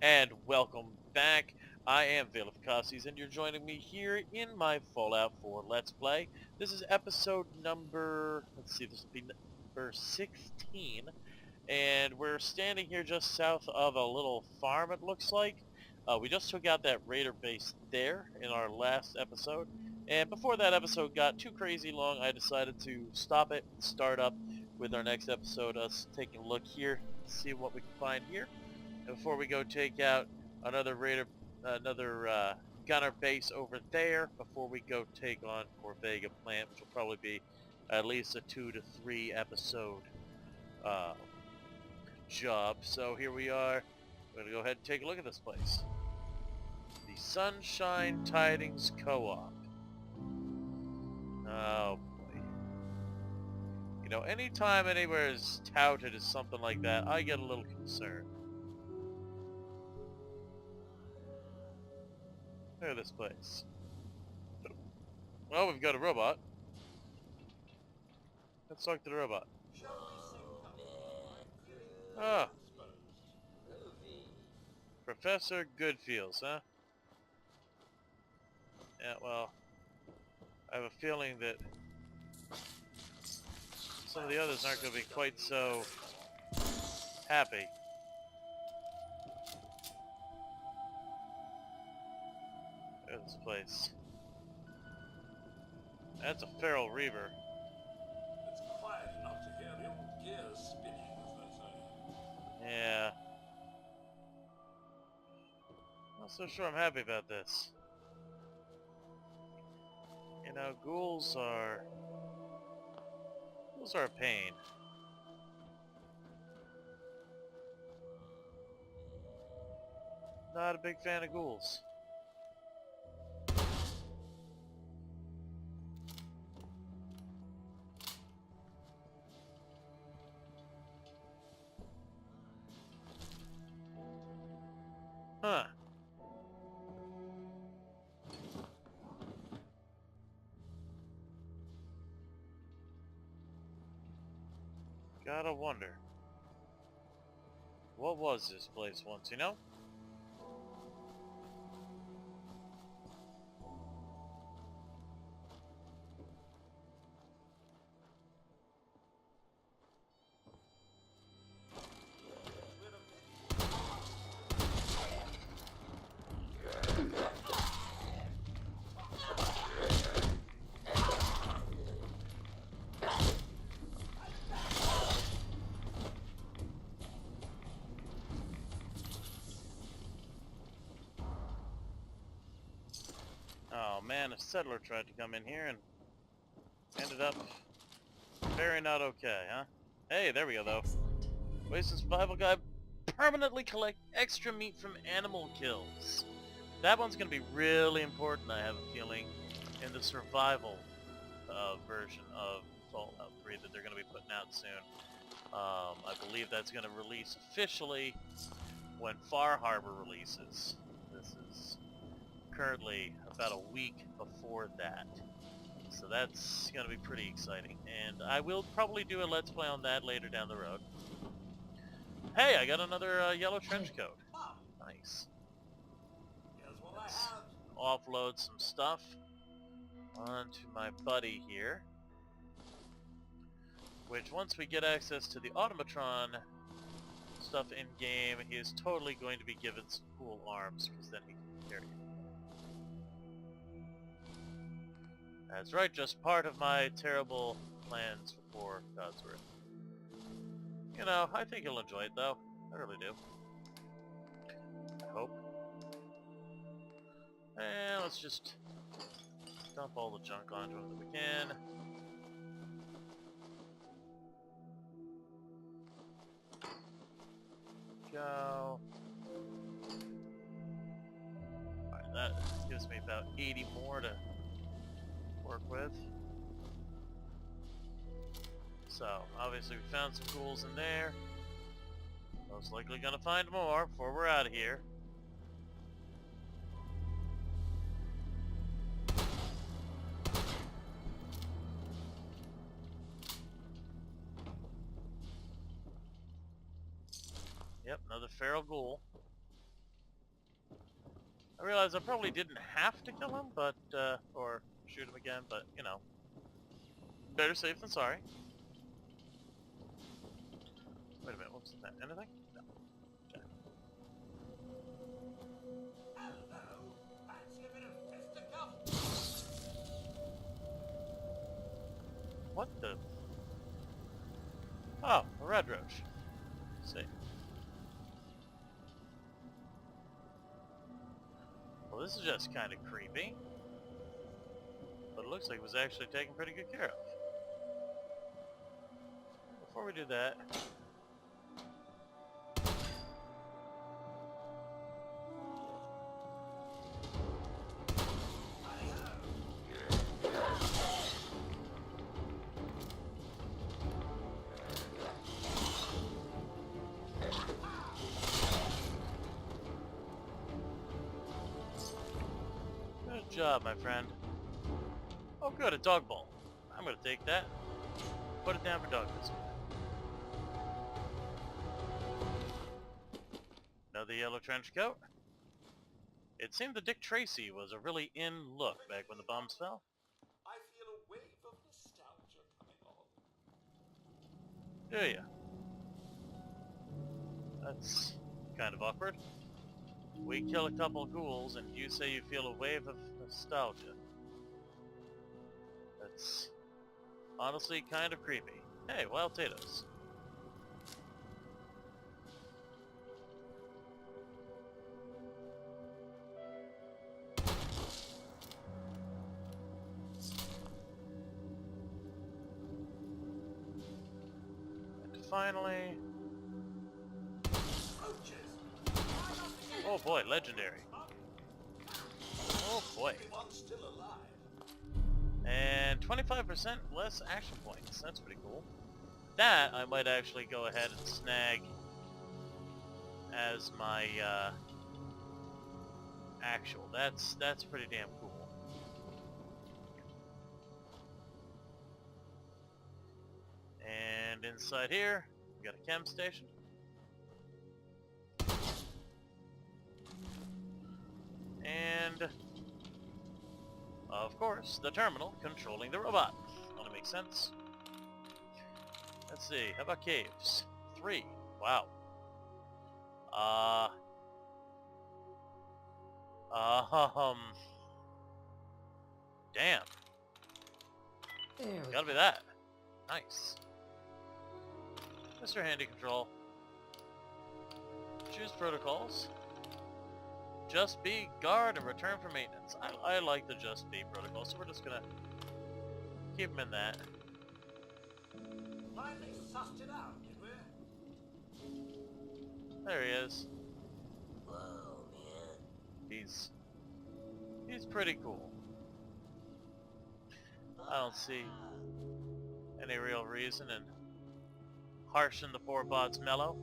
And welcome back. I am Vacosties, and you're joining me here in my Fallout 4 Let's Play. This is episode number, let's see, this will be number 16, and we're standing here just south of a little farm, it looks like. We just took out that raider base there in our last episode, and before that episode got too crazy long, I decided to stop it and start up with our next episode, us taking a look here, see what we can find here. And before we go take out another raider, another gunner base over there, before we go take on Corvega plant, which will probably be at least a 2 to 3 episode uh, job. So here we are. We're going to go ahead and take a look at this place. The Sunshine Tidings Co-op. Oh boy. You know, anytime anywhere is touted as something like that, I get a little concerned. Look at this place. Well, we've got a robot. Let's talk to the robot. Ah, Professor Goodfields, huh? Yeah, well, I have a feeling that some of the others aren't going to be quite so happy. Look at this place. That's a feral reaver. It's quiet enough to hear the old gears spinning, as they say. Yeah. Not so sure I'm happy about this. You know, ghouls are a pain. Not a big fan of ghouls. Huh. Gotta wonder. What was this place once, you know? Oh man, a settler tried to come in here and ended up very not okay, huh? Hey, there we go though. Wasted survival guide. Permanently collect extra meat from animal kills. That one's going to be really important, I have a feeling, in the survival version of Fallout 3 that they're going to be putting out soon. I believe that's going to release officially when Far Harbor releases. This is currently about a week before that. So that's going to be pretty exciting. And I will probably do a Let's Play on that later down the road. Hey, I got another yellow trench coat. Nice. Here's what I Let's have. offload some stuff onto my buddy here. Which, once we get access to the automatron stuff in-game, he is totally going to be given some cool arms, because then he can carry it. That's right, just part of my terrible plans for Godsworth. You know, I think he'll enjoy it, though. I really do. I hope. And let's just dump all the junk onto him that we can. Go. Alright, that gives me about 80 more to work with. So, obviously we found some ghouls in there. Most likely gonna find more before we're out of here. Yep, another feral ghoul. I realize I probably didn't have to kill him, but, or shoot him again, but, you know. Better safe than sorry. Wait a minute, what's that? Anything? No. Okay. Hello, fancy a bit of fisticuffs? What the? Oh, a red roach. Let's see. Well, this is just kind of creepy. But it looks like it was actually taken pretty good care of. Before we do that... Good job, my friend. Oh good, a dog bowl. I'm gonna take that. Put it down for dog biscuit. Another yellow trench coat. It seemed that Dick Tracy was a really in look back when the bombs fell. I feel a wave of nostalgia coming on. Do ya? That's kind of awkward. We kill a couple ghouls and you say you feel a wave of nostalgia. That's honestly kind of creepy. Hey, wild potatoes. And finally... Roaches! Oh boy, legendary. Oh boy. Everyone's still alive. And 25% less action points. That's pretty cool. That I might actually go ahead and snag as my actual. That's pretty damn cool. And inside here, we got a chem station. And of course, the terminal controlling the robot. Wanna make sense? Let's see, how about caves? 3. Wow. Damn. Gotta be that. Nice. Mr. Handy Control. Choose protocols. Just be, guard, and return for maintenance. I like the just be protocol, so we're just gonna keep him in that. Finally sussed it out, did we? There he is. Whoa, man. He's pretty cool. I don't see any real reason in harshing the poor bot's mellow,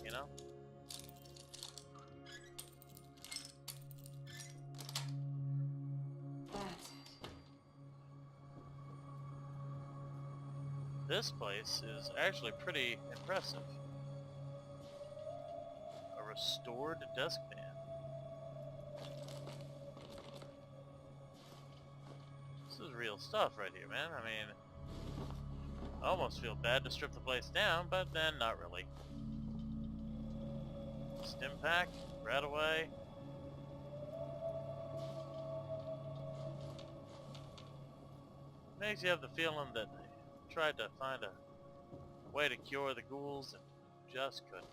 you know? This place is actually pretty impressive. A restored desk fan. This is real stuff right here, man. I mean, I almost feel bad to strip the place down, but then not really. Stim pack, right away. Makes you have the feeling that they tried to find a way to cure the ghouls and just couldn't.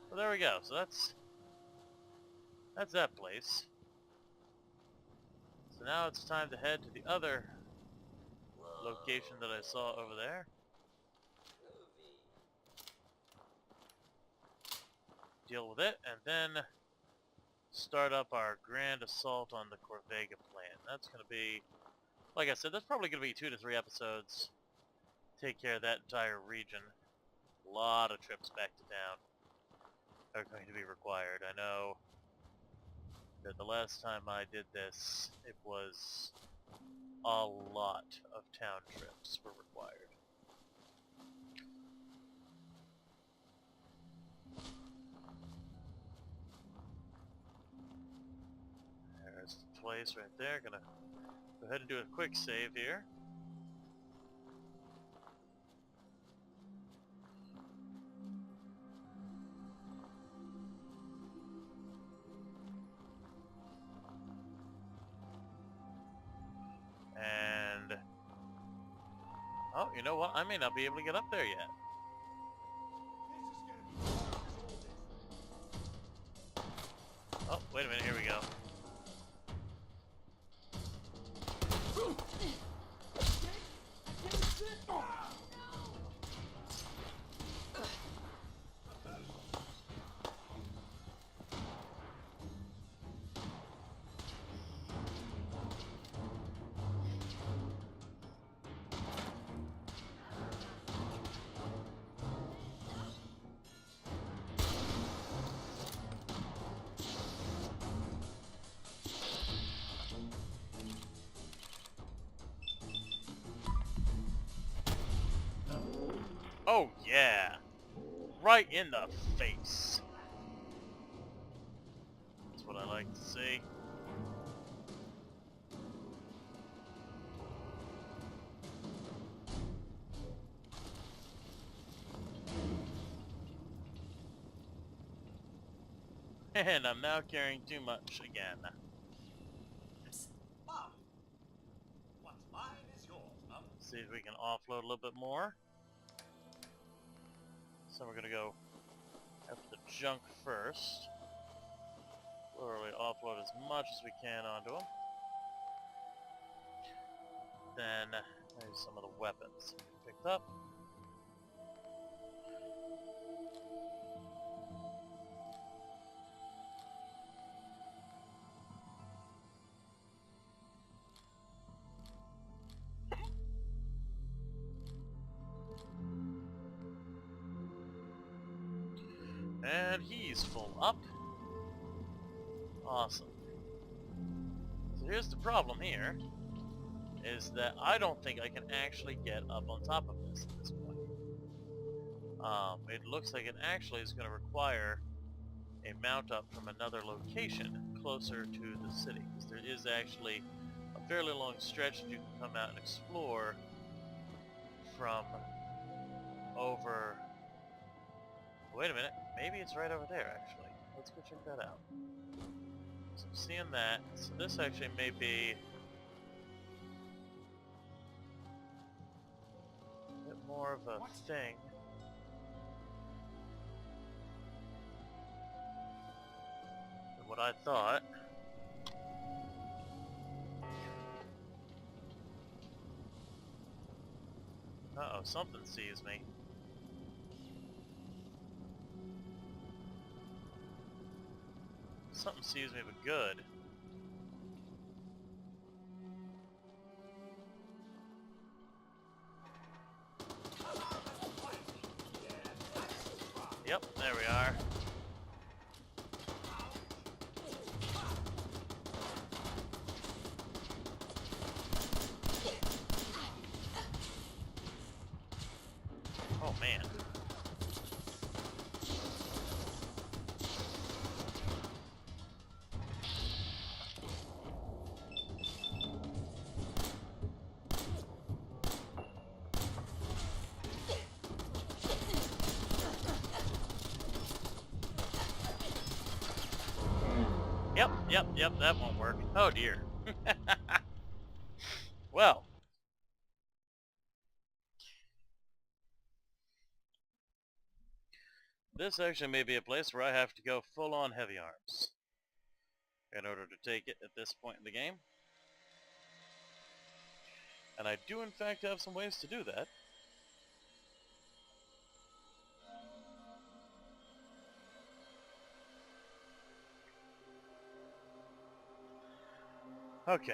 Well, there we go. So that's that place. So now it's time to head to the other location that I saw over there. Deal with it, and then start up our grand assault on the Corvega plant. That's going to be, like I said, that's probably going to be 2 to 3 episodes. Take care of that entire region. A lot of trips back to town are going to be required. I know that the last time I did this, it was a lot of town trips were required. place right there. Gonna go ahead and do a quick save here. And oh, you know what? I may not be able to get up there yet. Oh, wait a minute, here we go. Oh yeah! Right in the face. That's what I like to see. And I'm now carrying too much again. Mom, what's mine is yours, Mom. See if we can offload a little bit more. So we're gonna go after the junk first. Literally offload as much as we can onto them. Then there's some of the weapons picked up. And he's full up. Awesome. So here's the problem here, is that I don't think I can actually get up on top of this at this point. It looks like it actually is going to require a mount up from another location closer to the city. Because there is actually a fairly long stretch that you can come out and explore from over... Wait a minute, maybe it's right over there actually. Let's go check that out. So I'm seeing that. So this actually may be a bit more of a thing. Than what I thought. Uh-oh, something sees me. Something sees me, but good. Yep, there we are. Oh man. Yep, that won't work. Oh dear. Well. This actually may be a place where I have to go full on heavy arms in order to take it at this point in the game. And I do in fact have some ways to do that. Okay.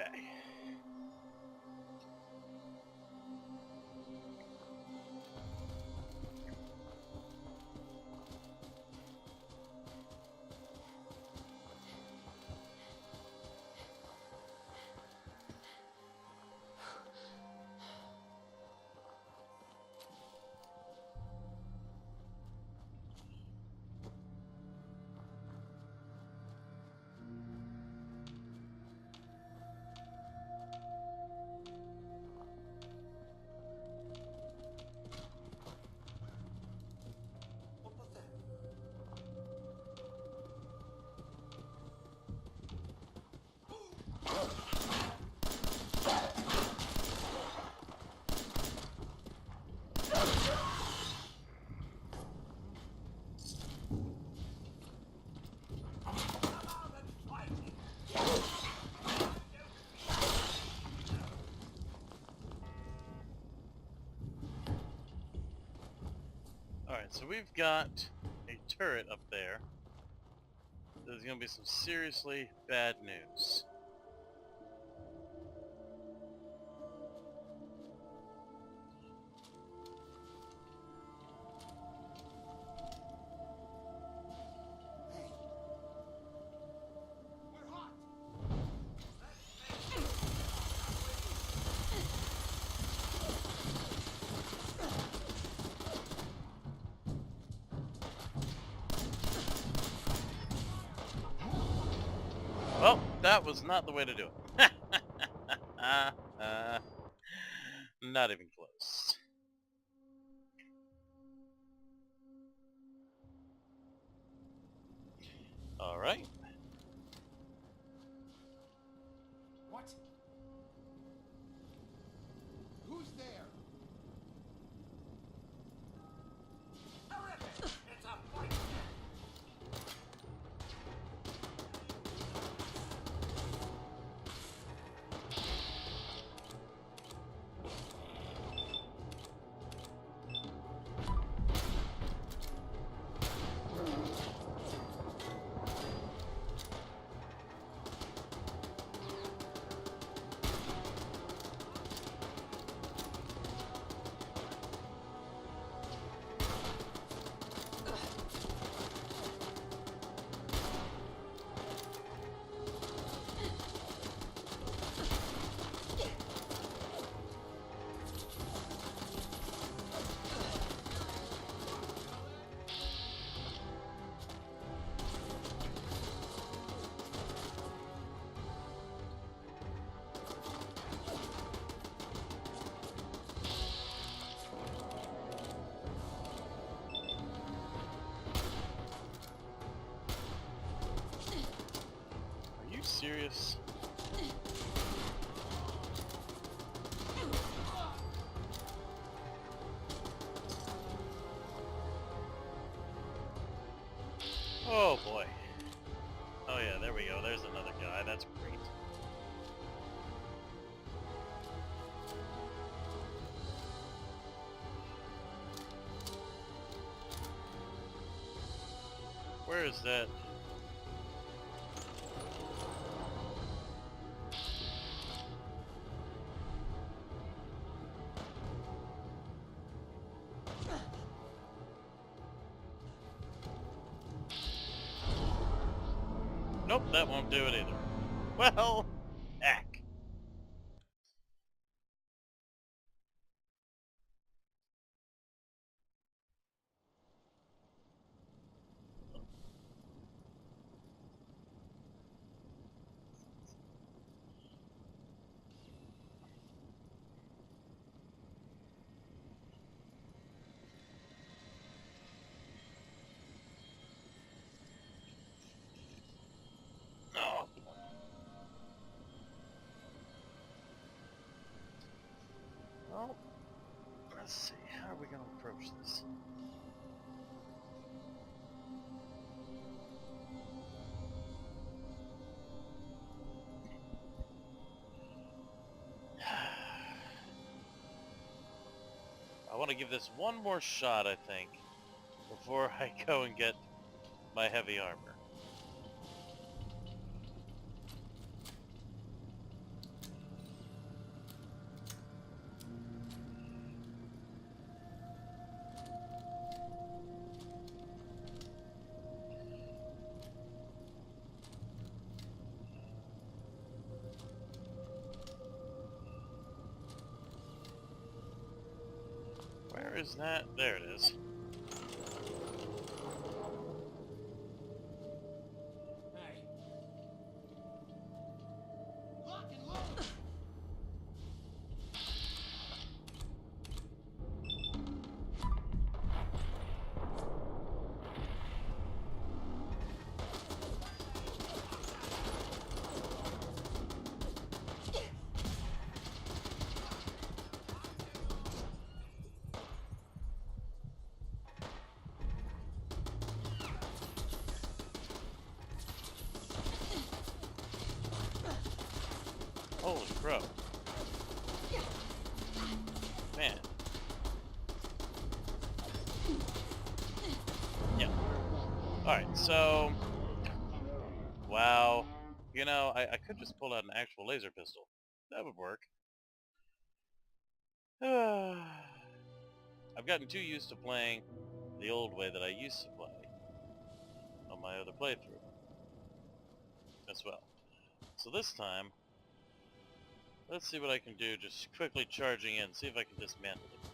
so we've got a turret up there. There's gonna be some seriously bad news. Well, that was not the way to do it. Not even close. Alright. What? Who's there? Terrific! It's a fight! Are you serious? Oh boy. Oh yeah, there we go. There's another guy. That's great. Where is that? Nope, that won't do it either. Well, heck. Oh. Well, let's see. How are we going to approach this? I want to give this one more shot, I think, before I go and get my heavy armor. Where is that? There it is. Hey. Lock and load. Holy crow. Man. Alright, so... Wow. You know, I could just pull out an actual laser pistol. That would work. I've gotten too used to playing the old way that I used to play on my other playthrough as well. So this time, let's see what I can do just quickly charging in, see if I can dismantle it.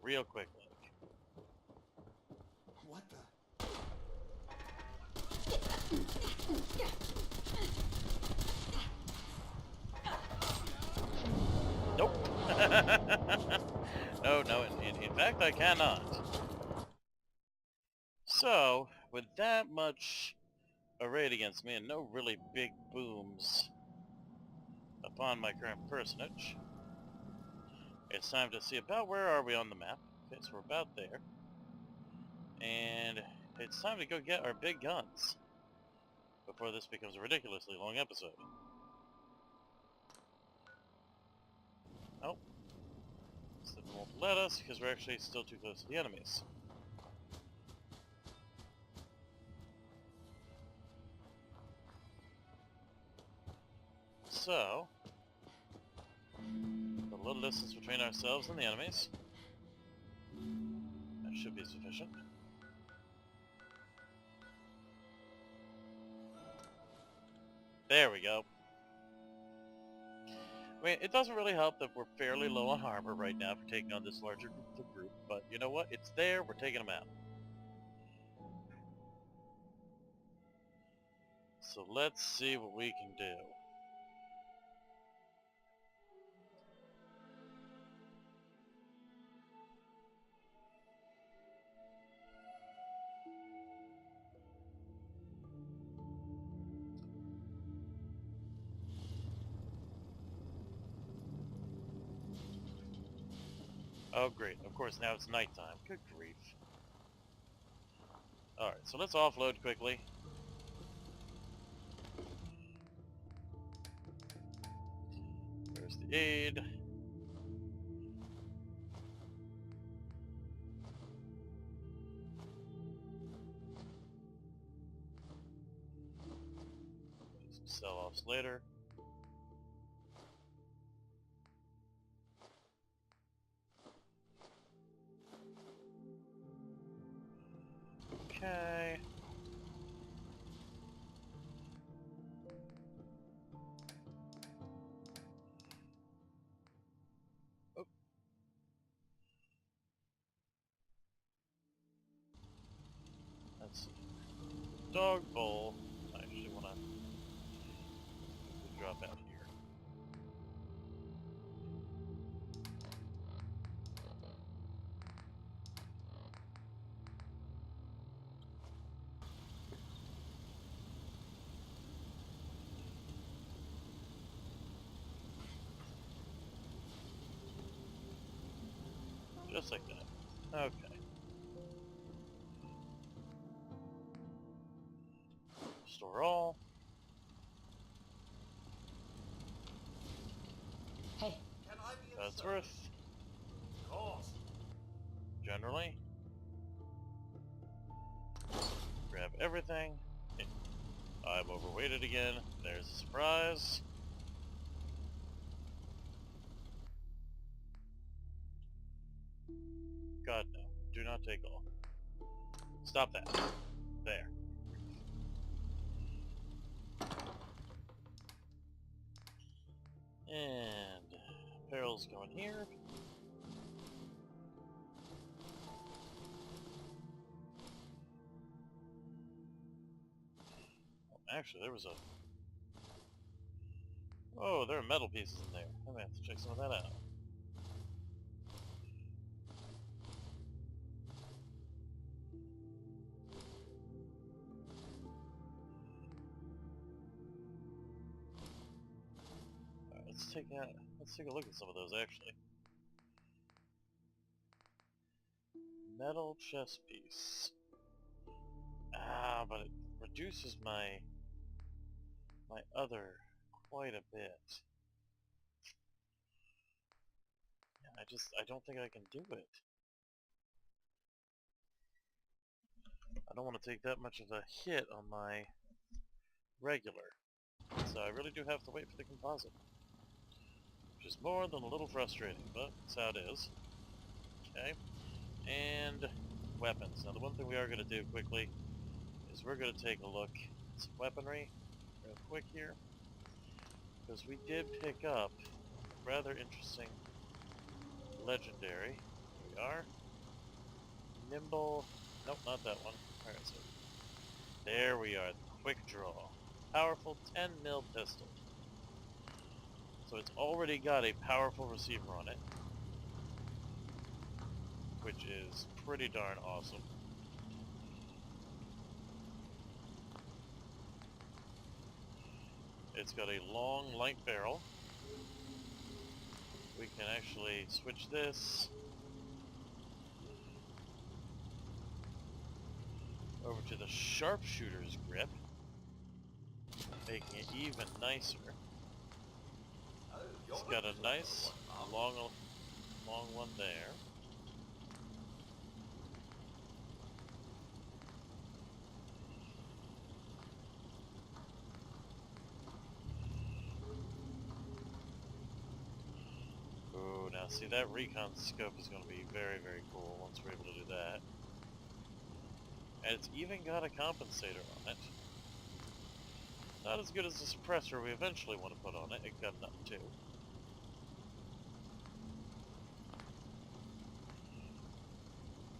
Real quick, like. What the? Nope. No, in fact I cannot. So, with that much arrayed against me and no really big booms upon my current personage, it's time to see about where are we on the map. Okay, so we're about there. And it's time to go get our big guns before this becomes a ridiculously long episode. Oh. So it won't let us because we're actually still too close to the enemies. So, a little distance between ourselves and the enemies. That should be sufficient. There we go. I mean, it doesn't really help that we're fairly low on armor right now for taking on this larger group, but you know what? It's there, we're taking them out. So let's see what we can do. Oh great, of course now it's nighttime. Good grief. Alright, so let's offload quickly. There's the aid. Some sell-offs later. Okay. Oh. Let's see. Dog bowl. I actually want to drop out here. Just like that. Okay. Store all. Hey, Can I be of That's service? worth. Of course. Generally. Grab everything. I'm overweighted again. There's a surprise. God no. Do not take all. Stop that. There. And apparel's going here. Oh, actually, there was a... Oh, there are metal pieces in there. I'm gonna have to check some of that out. Alright, let's take a look at some of those actually. Metal chest piece. Ah, but it reduces my other quite a bit. I don't think I can do it. I don't want to take that much of a hit on my regular. So I really do have to wait for the composite. Which is more than a little frustrating, but that's how it is. Okay. And weapons. Now the one thing we are going to do quickly is we're going to take a look at some weaponry real quick here. Because we did pick up a rather interesting legendary. Here we are. Nimble. Nope, not that one. Where is it? There we are. The quick draw. Powerful 10 mil pistol. So it's already got a powerful receiver on it, which is pretty darn awesome. It's got a long, light barrel. We can actually switch this over to the sharpshooter's grip, making it even nicer. It's got a nice long one there. Ooh, now see, that recon scope is going to be very, very cool once we're able to do that. And it's even got a compensator on it. Not as good as the suppressor we eventually want to put on it. It got enough too.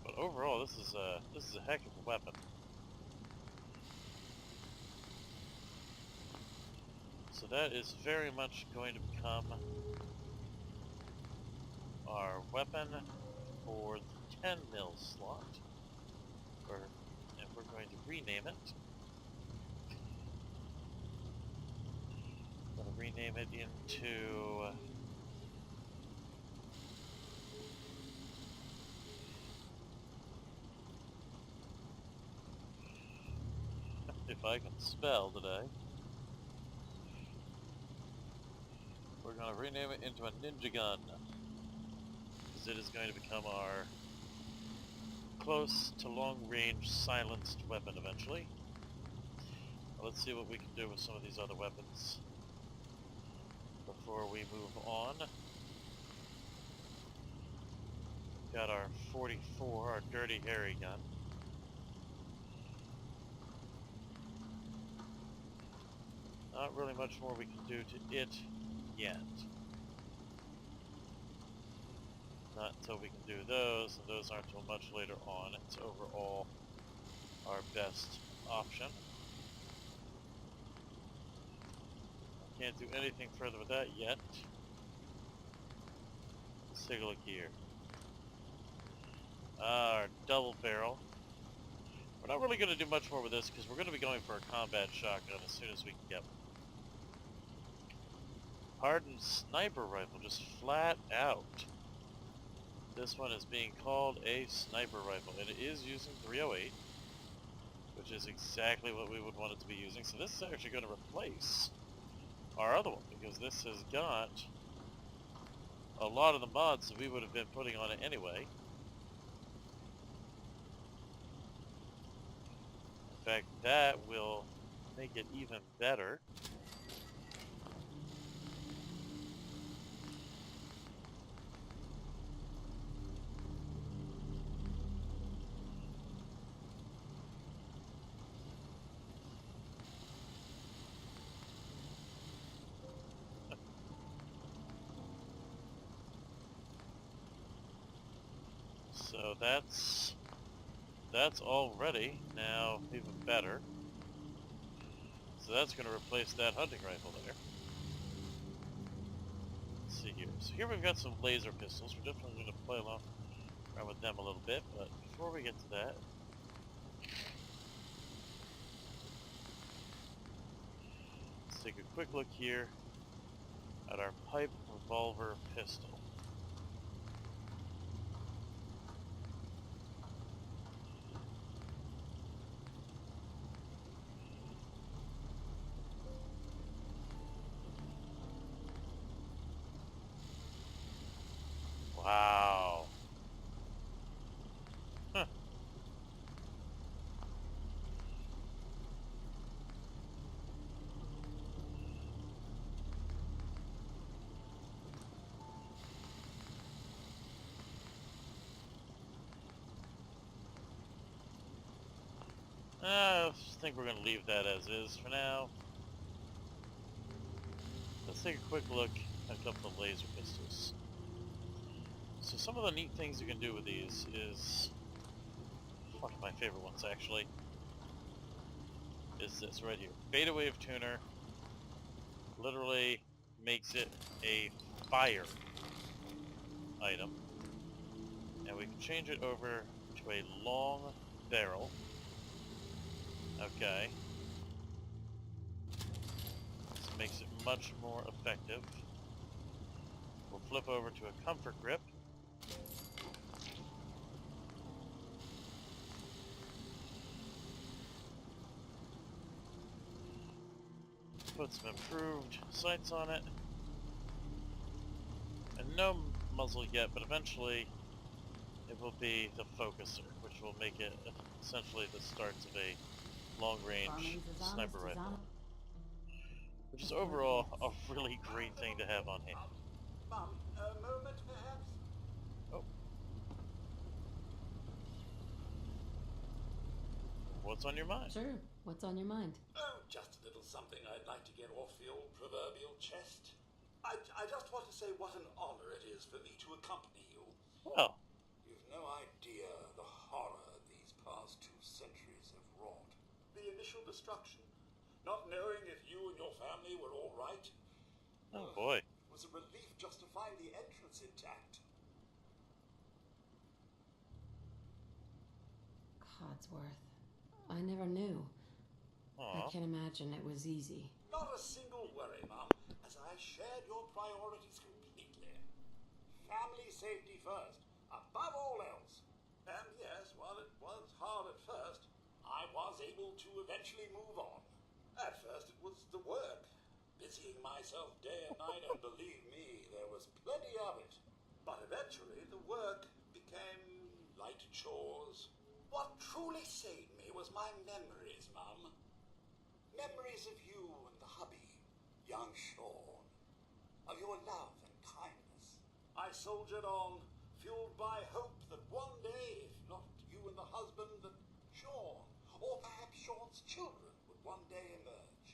But overall, this is a heck of a weapon. So that is very much going to become our weapon for the 10 mil slot. And we're going to rename it. I'm going to rename it into if I can spell today. We're going to rename it into a ninja gun, because it is going to become our close to long-range silenced weapon eventually. Now let's see what we can do with some of these other weapons before we move on. Got our 44, our Dirty Harry gun. Not really much more we can do to it yet. Not until we can do those, and those aren't until much later on. It's overall our best option. Can't do anything further with that yet. Let's take a look here. Our double barrel. We're not really going to do much more with this because we're going to be going for a combat shotgun as soon as we can get one. Hardened sniper rifle, just flat out. This one is being called a sniper rifle, and it is using 308, which is exactly what we would want it to be using. So this is actually going to replace our other one, because this has got a lot of the mods that we would have been putting on it anyway. In fact, that will make it even better. So that's already now even better. So that's going to replace that hunting rifle there. Let's see here. So here we've got some laser pistols. We're definitely going to play around with them a little bit, but before we get to that, let's take a quick look here at our pipe revolver pistol. Wow. Huh. I think we're gonna leave that as is for now. Let's take a quick look at a couple of laser pistols. So some of the neat things you can do with these is, one of my favorite ones actually, is this right here. Beta Wave Tuner literally makes it a fire item. And we can change it over to a long barrel. Okay. This makes it much more effective. We'll flip over to a comfort grip. Put some improved sights on it. And no muzzle yet, but eventually it will be the focuser, which will make it essentially the starts of a long-range sniper rifle. Which is overall a really great thing to have on hand. Mum, a moment perhaps? Oh. What's on your mind? Sure. What's on your mind? Oh, just a little something I'd like to get off the old proverbial chest. I just want to say what an honor it is for me to accompany you. Well, You've no idea the horror these past 2 centuries have wrought. The initial destruction, not knowing if you and your family were all right. oh boy. It was a relief just to find the entrance intact. Codsworth. I never knew. I Aw. can't imagine it was easy. Not a single worry, Mum, as I shared your priorities completely. Family safety first, above all else. And yes, while it was hard at first, I was able to eventually move on. At first it was the work, busying myself day and night, and believe me, there was plenty of it. But eventually the work became light chores. What truly saved me was my memories, Mum. Memories of you and the hubby, young Sean, of your love and kindness. I soldiered on, fueled by hope that one day, if not you and the husband, that Sean, or perhaps Sean's children, would one day emerge.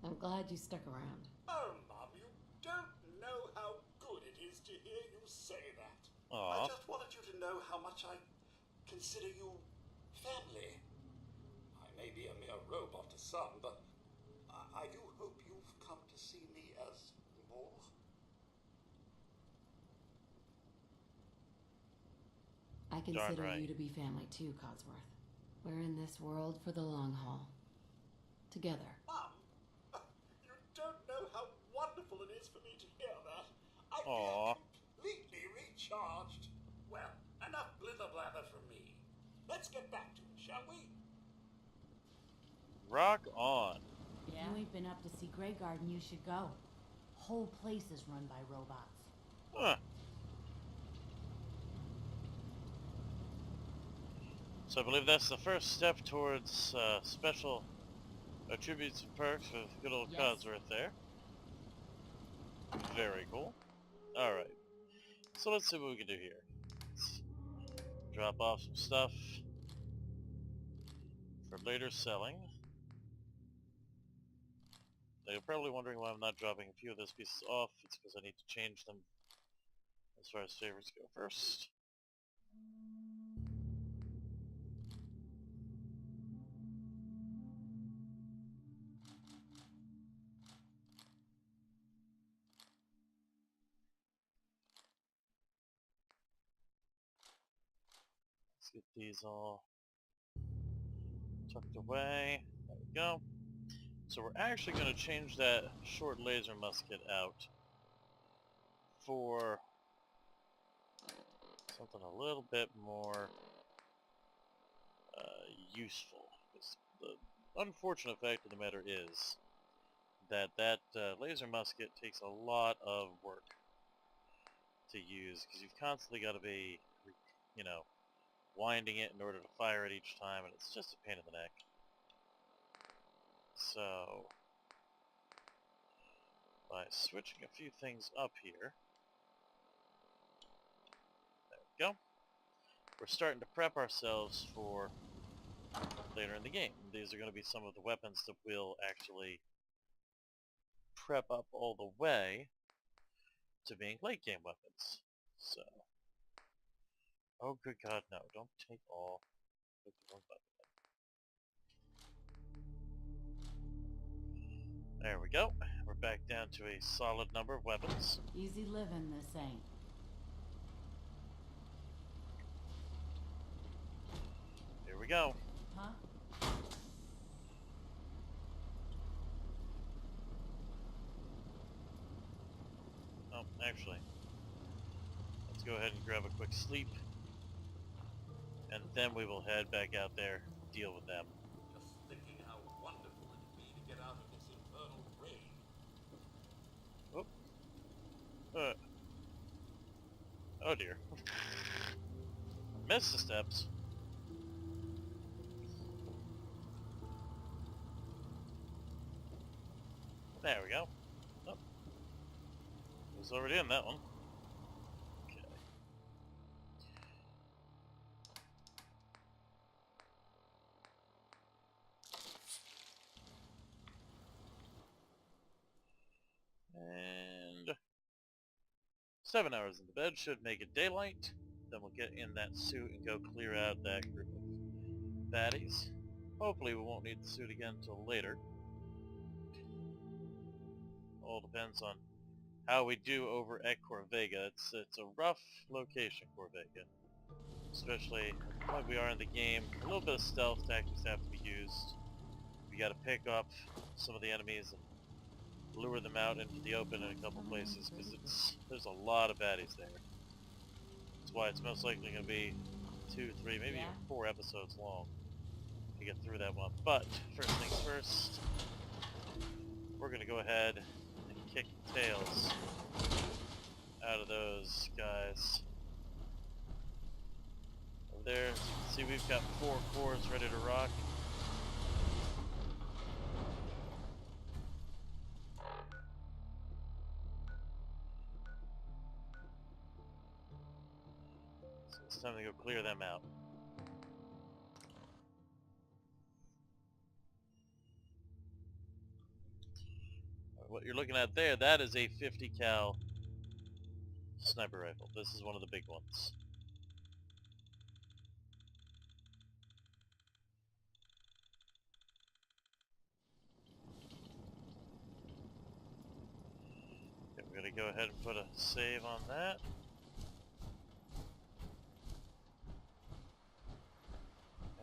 I'm glad you stuck around. Oh, Mum, you don't know how good it is to hear you say that. Aw. I just wanted you to know how much I consider you family. I may be a mere robot to some, but I do hope you've come to see me as more. I Darn consider right. you to be family too, Codsworth. We're in this world for the long haul. Together. Mum, you don't know how wonderful it is for me to hear that. I Aw. feel completely recharged. Well, enough blither-blather from me. Let's get back to it, shall we? Rock on. If you ain't been up to see Grey Garden, you should go. Whole place is run by robots. Huh. So I believe that's the first step towards special attributes and perks with good old Yes. Codsworth there. Very cool. Alright. So let's see what we can do here. Let's drop off some stuff for later selling. Now you're probably wondering why I'm not dropping a few of those pieces off. It's because I need to change them as far as favorites go first. Let's get these all tucked away. There we go. So we're actually going to change that short laser musket out for something a little bit more useful. Because the unfortunate fact of the matter is that laser musket takes a lot of work to use, because you've constantly got to be, you know, winding it in order to fire it each time, and it's just a pain in the neck. So, by switching a few things up here, go. We're starting to prep ourselves for later in the game. These are going to be some of the weapons that will actually prep up all the way to being late game weapons. So, oh good God, no! Don't take all. Click the wrong button. There we go. We're back down to a solid number of weapons. Easy living, this ain't. Here we go. Huh? Oh, actually, let's go ahead and grab a quick sleep, and then we will head back out there, deal with them. Just thinking how wonderful it'd be to get out of this infernal rain. Oh dear. Missed the steps. There we go. Oh. It was already in that one. Okay. And 7 hours in the bed should make it daylight. Then we'll get in that suit and go clear out that group of baddies. Hopefully we won't need the suit again until later. All depends on how we do over at Corvega. It's a rough location, Corvega. Especially like we are in the game. A little bit of stealth tactics have to be used. We gotta pick up some of the enemies and lure them out into the open in a couple places, because there's a lot of baddies there. That's why it's most likely going to be 2, 3, maybe even 4 episodes long to get through that one. But first things first, we're going to go ahead and kick the tails out of those guys. Over there, as you can see, we've got 4 cores ready to rock. It's time to go clear them out. What you're looking at there, that is a 50 cal sniper rifle. This is one of the big ones. Okay, we're gonna go ahead and put a save on that.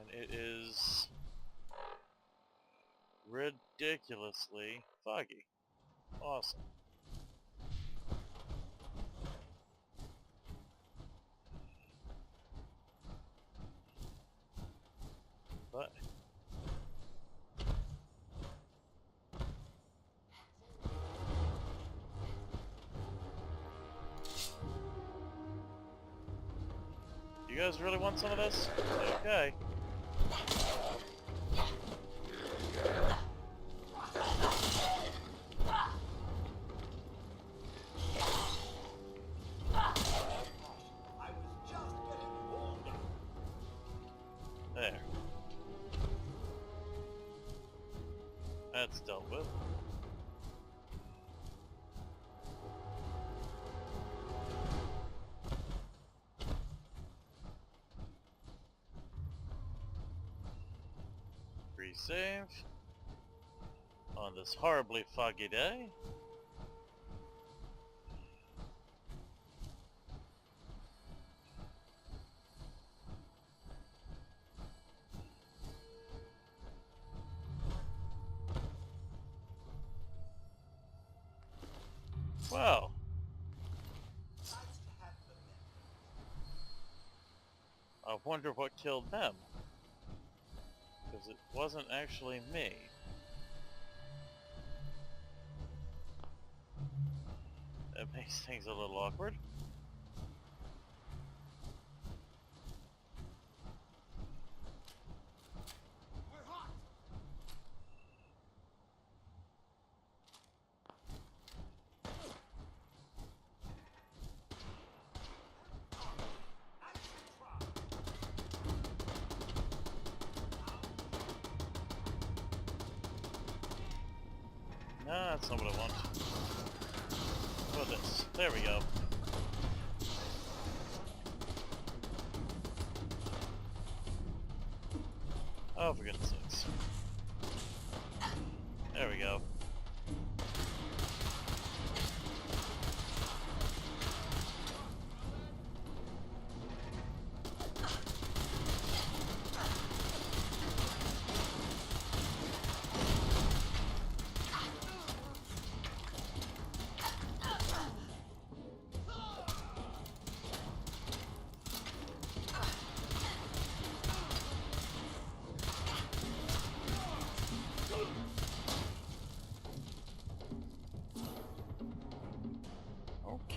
It is ridiculously foggy. Awesome. But you guys really want some of this? Okay. There. That's dealt with. Save on this horribly foggy day. Well, I wonder what killed them. Because it wasn't actually me. That makes things a little awkward. We're hot. That's not what I want. What about this? There we go. Oh, for goodness sakes. There we go.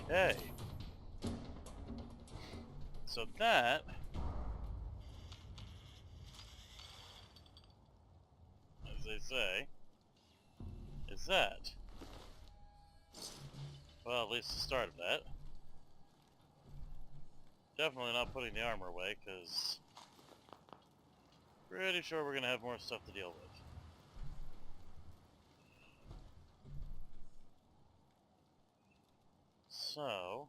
Okay. So that, as they say, is that. Well, at least the start of that. Definitely not putting the armor away, because pretty sure we're going to have more stuff to deal with. So...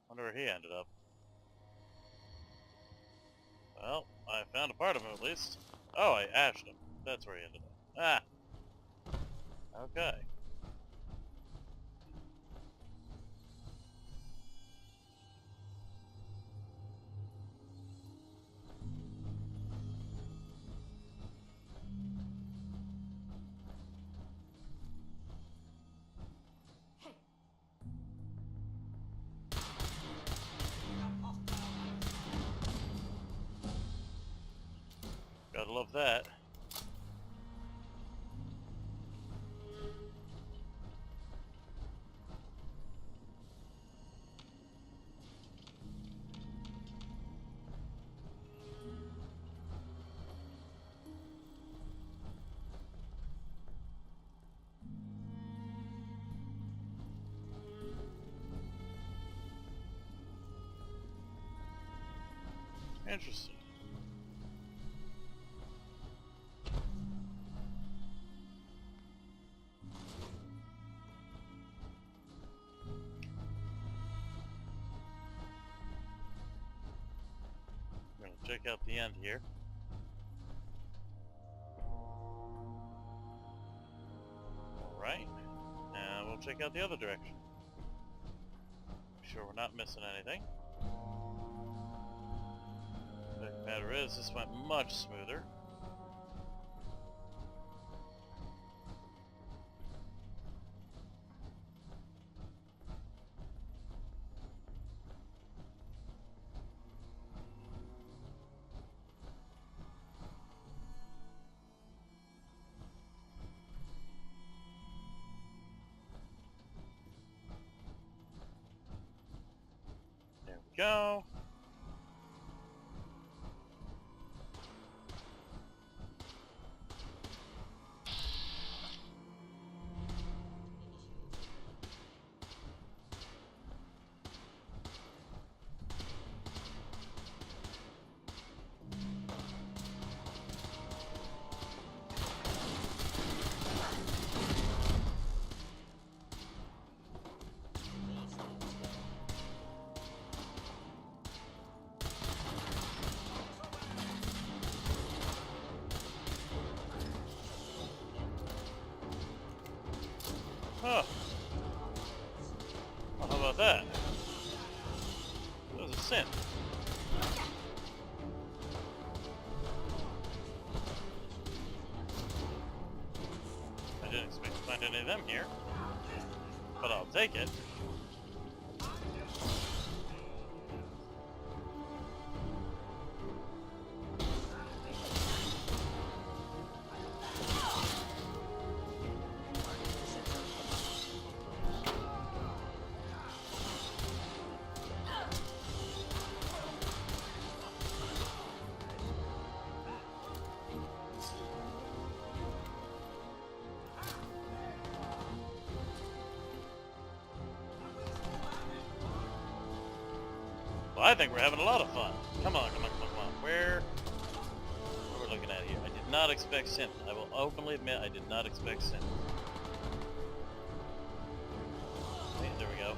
Wonder where he ended up. Well, I found a part of him at least. Oh, I ashed him. That's where he ended up. Ah! Okay. Gotta love that. Interesting. I'm gonna check out the end here. Alright. And we'll check out the other direction. Make sure we're not missing anything. The matter is, this went much smoother. There we go. Huh. Well, how about that? That was a sin. I didn't expect to find any of them here, but I'll take it. I think we're having a lot of fun. Come on, come on, come on, come on. Where we're looking at here? I did not expect synth. I will openly admit I did not expect synth. Wait, there we go.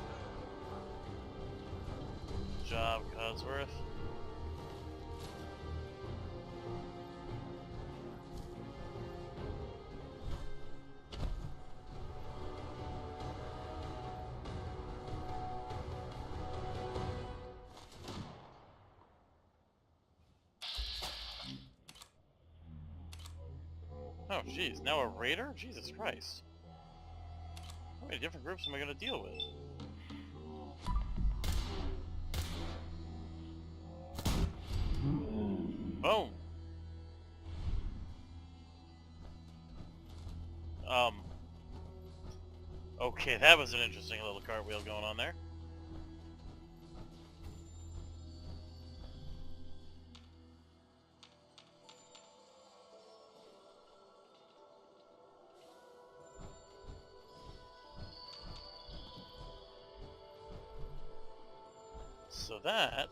Good job, Codsworth. Oh, jeez, now a raider? Jesus Christ. How many different groups am I going to deal with? Boom! Okay, that was an interesting little cartwheel going on there. So that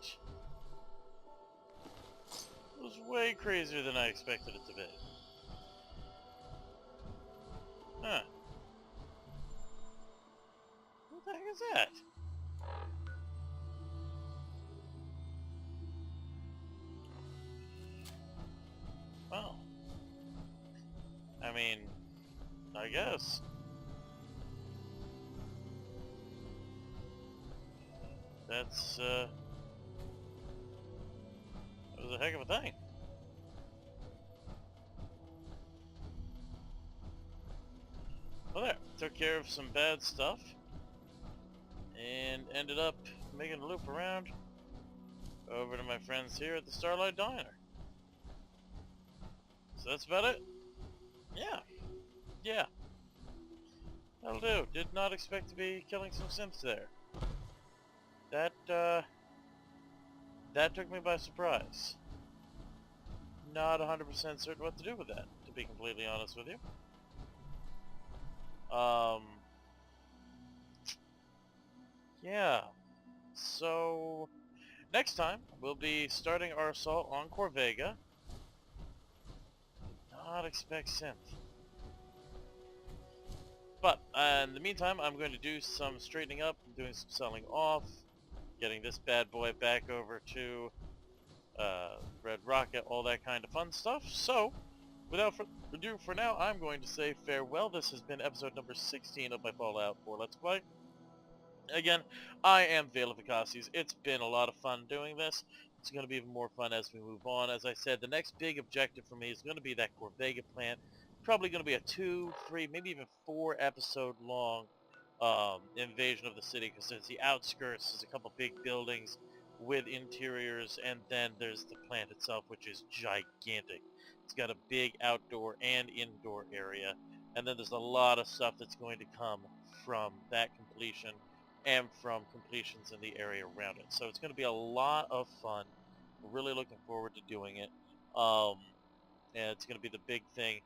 was way crazier than I expected it to be. Huh. What the heck is that? Well, I mean, I guess. That's, that was a heck of a thing. Well, there. Took care of some bad stuff. And ended up making a loop around over to my friends here at the Starlight Diner. So that's about it? Yeah. Yeah. That'll do. Did not expect to be killing some synths there. That took me by surprise. Not 100% certain what to do with that, to be completely honest with you. Yeah. So, next time, we'll be starting our assault on Corvega. Did not expect synth. But, in the meantime, I'm going to do some straightening up, doing some selling off, getting this bad boy back over to Red Rocket, all that kind of fun stuff. So, without further ado, for now, I'm going to say farewell. This has been episode number 16 of my Fallout 4 Let's Play. Again, I am Vacosties. It's been a lot of fun doing this. It's going to be even more fun as we move on. As I said, the next big objective for me is going to be that Corvega plant. Probably going to be a 2, 3, maybe even 4 episode long invasion of the city, because there's the outskirts, there's a couple big buildings with interiors, and then there's the plant itself, which is gigantic. It's got a big outdoor and indoor area, and then there's a lot of stuff that's going to come from that completion and from completions in the area around it. So it's going to be a lot of fun. Really looking forward to doing it. And it's going to be the big thing.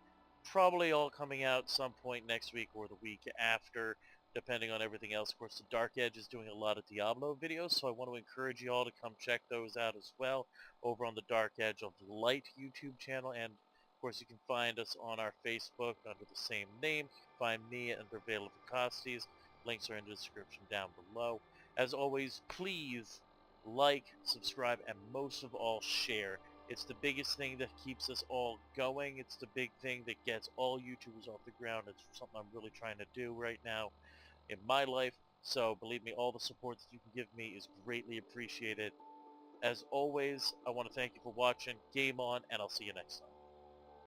Probably all coming out some point next week or the week after, depending on everything else. Of course, the Dark Edge is doing a lot of Diablo videos, so I want to encourage you all to come check those out as well over on the Dark Edge of the Light YouTube channel. And of course, you can find us on our Facebook under the same name. You can find me under Vacosties. Links are in the description down below. As always, please like, subscribe, and most of all, share. It's the biggest thing that keeps us all going. It's the big thing that gets all YouTubers off the ground. It's something I'm really trying to do right now in my life. So believe me, all the support that you can give me is greatly appreciated. As always, I want to thank you for watching. Game on, and I'll see you next time.